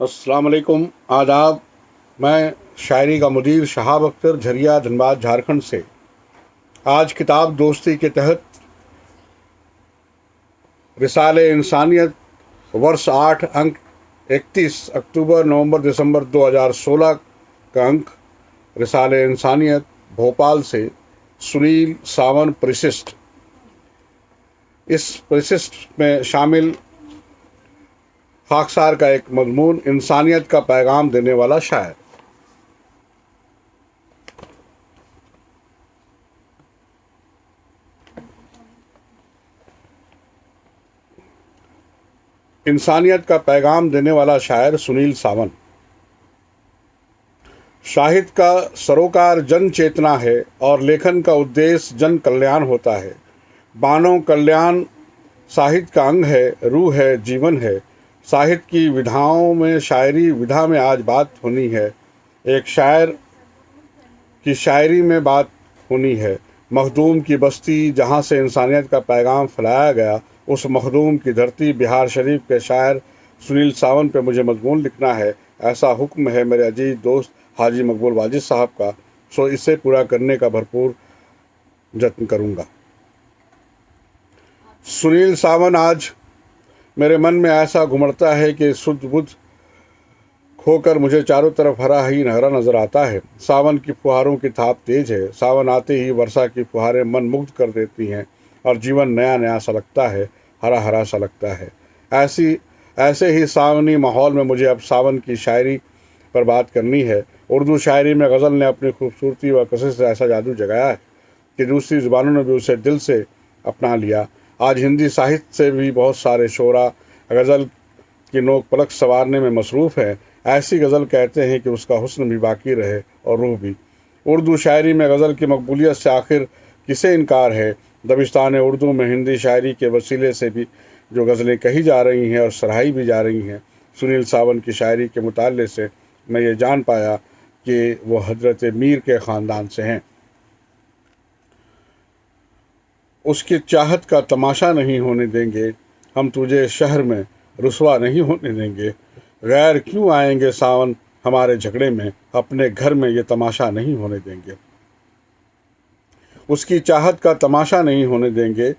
अस्सलाम वालेकुम, आदाब। मैं शायरी का मुदीर शहाब अख्तर, झरिया, धनबाद, झारखंड से। आज किताब दोस्ती के तहत रिसाले इंसानियत वर्ष 8 अंक 31 अक्टूबर नवंबर दिसंबर 2016 का अंक रिसाले इंसानियत भोपाल से सुनील सावन परिशिष्ट। इस परिशिष्ट में शामिल खाकसार का एक मजमून इंसानियत का पैगाम देने वाला शायर। इंसानियत का पैगाम देने वाला शायर सुनील सावन। साहित्य का सरोकार जन चेतना है और लेखन का उद्देश्य जन कल्याण होता है। मानव कल्याण साहित्य का अंग है, रूह है, जीवन है। साहित्य की विधाओं में शायरी विधा में आज बात होनी है। एक शायर की शायरी में बात होनी है। मखदूम की बस्ती जहाँ से इंसानियत का पैगाम फैलाया गया, उस मखदूम की धरती बिहार शरीफ के शायर सुनील सावन पे मुझे मजमून लिखना है। ऐसा हुक्म है मेरे अजीज दोस्त हाजी मकबूल वाजिद साहब का, सो इसे पूरा करने का भरपूर जत्न करूँगा। सुनील सावन। आज मेरे मन में ऐसा घुमड़ता है कि सुध बुध खोकर मुझे चारों तरफ हरा ही हरा नजर आता है। सावन की फुहारों की थाप तेज है। सावन आते ही वर्षा की फुहारें मन मुग्ध कर देती हैं और जीवन नया नया सा लगता है, हरा हरा सा लगता है। ऐसे ही सावनी माहौल में मुझे अब सावन की शायरी पर बात करनी है। उर्दू शायरी में गज़ल ने अपनी खूबसूरती व कसरत से ऐसा जादू जगाया है कि दूसरी ज़ुबानों ने भी उसे दिल से अपना लिया। आज हिंदी साहित्य से भी बहुत सारे शोरा गज़ल की नोक पलक संवारने में मसरूफ़ हैं। ऐसी गज़ल कहते हैं कि उसका हुस्न भी बाकी रहे और रूह भी। उर्दू शायरी में गज़ल की मकबूलियत से आखिर किसे इनकार है। दबिस्तान उर्दू में हिंदी शायरी के वसीले से भी जो गज़लें कही जा रही हैं और सराही भी जा रही हैं। सुनील सावन की शायरी के मुताले से मैं ये जान पाया कि वो हजरत मीर के ख़ानदान से हैं। उसकी चाहत का तमाशा नहीं होने देंगे हम, तुझे शहर में रुसवा नहीं होने देंगे। गैर क्यों आएंगे सावन हमारे झगड़े में, अपने घर में ये तमाशा नहीं होने देंगे। उसकी चाहत का तमाशा नहीं होने देंगे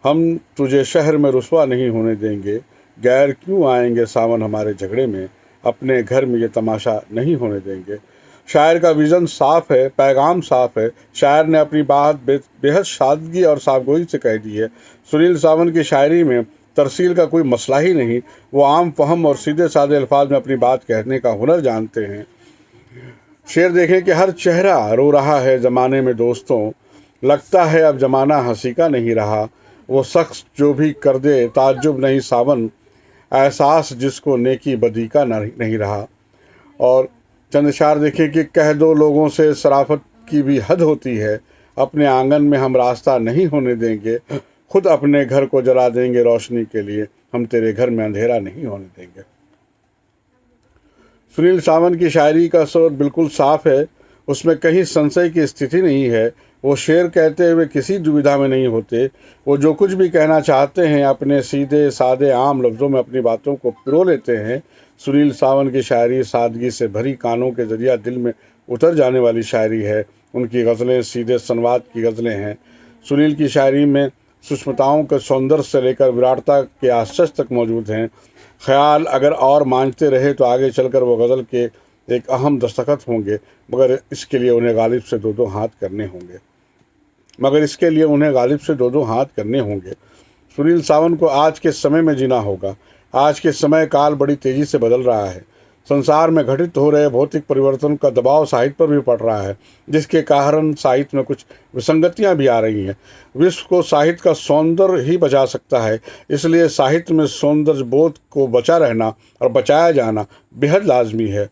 हम, तुझे शहर में रुसवा नहीं होने देंगे। गैर क्यों आएंगे सावन हमारे झगड़े में, अपने घर में ये तमाशा नहीं होने देंगे। शायर का विज़न साफ है, पैगाम साफ है। शायर ने अपनी बात बेहद सादगी और साफगोई से कह दी है। सुनील सावन की शायरी में तरसील का कोई मसला ही नहीं। वो आम फहम और सीधे साधे अल्फाज में अपनी बात कहने का हुनर जानते हैं। शेर देखें कि हर चेहरा रो रहा है ज़माने में दोस्तों, लगता है अब ज़माना हंसी का नहीं रहा। वो शख्स जो भी कर दे ताज्जुब नहीं सावन, एहसास जिसको नेकी बदी का नहीं रहा। और चंद इशार देखें कि कह दो लोगों से शराफत की भी हद होती है, अपने आंगन में हम रास्ता नहीं होने देंगे। खुद अपने घर को जला देंगे रोशनी के लिए, हम तेरे घर में अंधेरा नहीं होने देंगे। सुनील सावन की शायरी का स्वर बिल्कुल साफ है, उसमें कहीं संशय की स्थिति नहीं है। वो शेर कहते हुए किसी दुविधा में नहीं होते। वो जो कुछ भी कहना चाहते हैं अपने सीधे सादे आम लफ्ज़ों में अपनी बातों को पिरो लेते हैं। सुनील सावन की शायरी सादगी से भरी, कानों के ज़रिया दिल में उतर जाने वाली शायरी है। उनकी गज़लें सीधे संवाद की गज़लें हैं। सुनील की शायरी में सूक्ष्मताओं के सौंदर्य से लेकर विराटता के आश्चर्य तक मौजूद हैं। ख्याल अगर और मांझते रहे तो आगे चलकर वो गज़ल के एक अहम दस्तखत होंगे, मगर इसके लिए उन्हें गालिब से दो दो हाथ करने होंगे। सुनील सावन को आज के समय में जीना होगा। आज के समय काल बड़ी तेज़ी से बदल रहा है। संसार में घटित हो रहे भौतिक परिवर्तन का दबाव साहित्य पर भी पड़ रहा है, जिसके कारण साहित्य में कुछ विसंगतियां भी आ रही हैं। विश्व को साहित्य का सौंदर्य ही बचा सकता है, इसलिए साहित्य में सौंदर्य बोध को बचा रहना और बचाया जाना बेहद लाजमी है।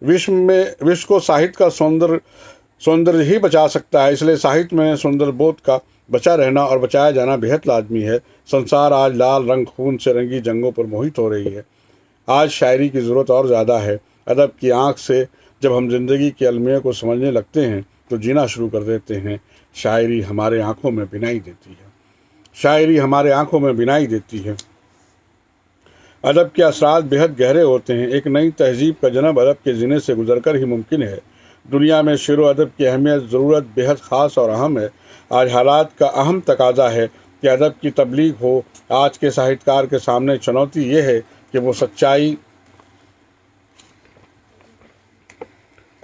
विश्व को साहित्य का सौंदर्य ही बचा सकता है, इसलिए साहित्य में सौंदर्य बोध का बचा रहना और बचाया जाना बेहद लाजमी है। संसार आज लाल रंग खून से रंगी जंगों पर मोहित हो रही है। आज शायरी की ज़रूरत और ज़्यादा है। अदब की आँख से जब हम ज़िंदगी के अलमिया को समझने लगते हैं तो जीना शुरू कर देते हैं। शायरी हमारे आँखों में बिनाई देती है। अदब के असरात बेहद गहरे होते हैं। एक नई तहजीब का जन्म अदब के जीने से गुजरकर ही मुमकिन है। दुनिया में शेर व अदब की अहमियत ज़रूरत बेहद ख़ास और अहम है। आज हालात का अहम तकाजा है कि अदब की तबलीग हो। आज के साहित्यकार के सामने चुनौती ये है कि वो सच्चाई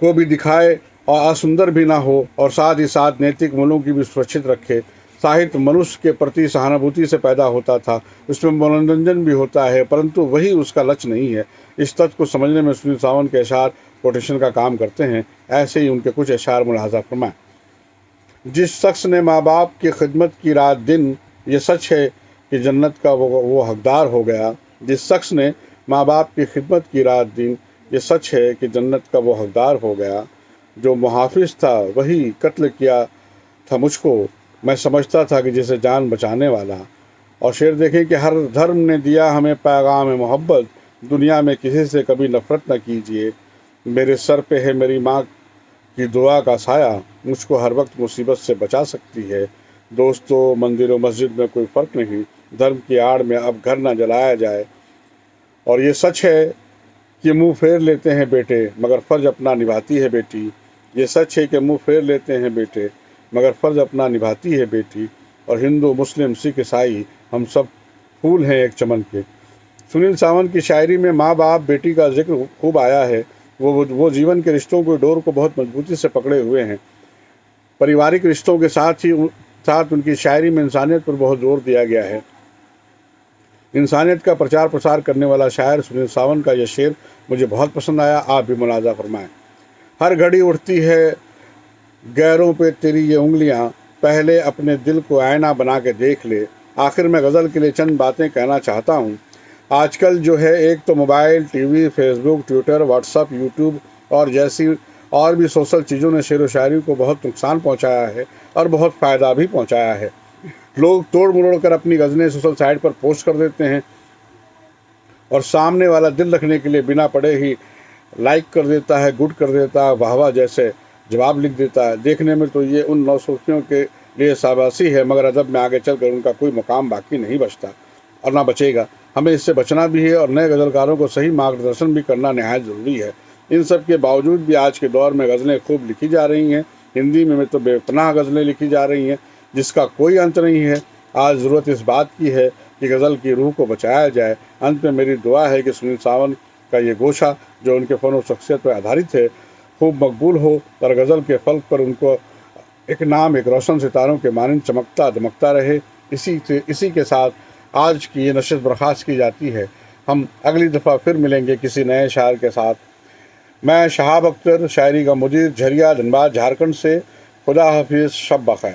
को भी दिखाए और असुंदर भी ना हो, और साथ ही साथ नैतिक मूल्यों की भी सुरक्षित रखे। साहित्य मनुष्य के प्रति सहानुभूति से पैदा होता था, उसमें मनोरंजन भी होता है, परंतु वही उसका लक्ष्य नहीं है। इस तथ्य को समझने में सुनील सावंत के अशार कोटेशन का काम करते हैं। ऐसे ही उनके कुछ अशार मुलाहाजा फरमाएं। जिस शख्स ने माँ बाप की खिदमत की रात दिन, ये सच है कि जन्नत का वो हकदार हो गया। जिस शख्स ने माँ बाप की खिदमत की रात दिन, ये सच है कि जन्नत का वो हकदार हो गया। जो मुहाफिज था वही कत्ल किया था मुझको, मैं समझता था कि जैसे जान बचाने वाला। और शेर देखें कि हर धर्म ने दिया हमें पैगाम मोहब्बत, दुनिया में किसी से कभी नफरत न कीजिए। मेरे सर पे है मेरी माँ की दुआ का साया, मुझको हर वक्त मुसीबत से बचा सकती है। दोस्तों, मंदिरों मस्जिद में कोई फ़र्क नहीं, धर्म की आड़ में अब घर न जलाया जाए। और ये सच है कि मुंह फेर लेते हैं बेटे, मगर फ़र्ज अपना निभाती है बेटी। ये सच है कि मुंह फेर लेते हैं बेटे, मगर फ़र्ज अपना निभाती है बेटी। और हिंदू मुस्लिम सिख ईसाई हम सब फूल हैं एक चमन के। सुनील सावंत की शायरी में माँ बाप बेटी का जिक्र खूब आया है। वो जीवन के रिश्तों को डोर को बहुत मजबूती से पकड़े हुए हैं। पारिवारिक रिश्तों के साथ उनकी शायरी में इंसानियत पर बहुत जोर दिया गया है। इंसानियत का प्रचार प्रसार करने वाला शायर सुनील सावंत का यह शेर मुझे बहुत पसंद आया। आप भी मुलाजा फरमाएं। हर घड़ी उठती है गैरों पे तेरी ये उंगलियां, पहले अपने दिल को आईना बना के देख ले। आखिर में गज़ल के लिए चंद बातें कहना चाहता हूँ। आजकल जो है, एक तो mobile, TV, Facebook, Twitter, WhatsApp, YouTube और जैसी और भी सोशल चीज़ों ने शेर व शायरी को बहुत नुकसान पहुँचाया है और बहुत फ़ायदा भी पहुँचाया है। लोग तोड़ मरोड़ कर अपनी गज़लें सोशल साइट पर पोस्ट कर देते हैं और सामने वाला दिल रखने के लिए बिना पढ़े ही लाइक कर देता है, गुड कर देता है, वाह वाह जैसे जवाब लिख देता है। देखने में तो ये उन नौसुखियों के लिए शाबाशी है, मगर अदब में आगे चलकर उनका कोई मुकाम बाकी नहीं बचता और ना बचेगा। हमें इससे बचना भी है और नए गज़लकारों को सही मार्गदर्शन भी करना नहायत ज़रूरी है। इन सब के बावजूद भी आज के दौर में गज़लें खूब लिखी जा रही हैं। हिंदी में तो बेपनाह गज़लें लिखी जा रही हैं जिसका कोई अंत नहीं है। आज ज़रूरत इस बात की है कि गज़ल की रूह को बचाया जाए। अंत में मेरी दुआ है कि सुनील सावंत का ये गोशा जो उनके फ़न और शख्सियत पर आधारित है खूब मकबूल हो और गज़ल के फल्क पर उनको एक नाम, एक रोशन सितारों के मानंद चमकता दमकता रहे। इसी के साथ आज की ये नशिस्त बर्खास्त की जाती है। हम अगली दफ़ा फिर मिलेंगे किसी नए शायर के साथ। मैं शहाब अख्तर, शायरी का मुदीर, झरिया, धनबाद, झारखंड से। खुदा हाफिज़, शब बख़ैर।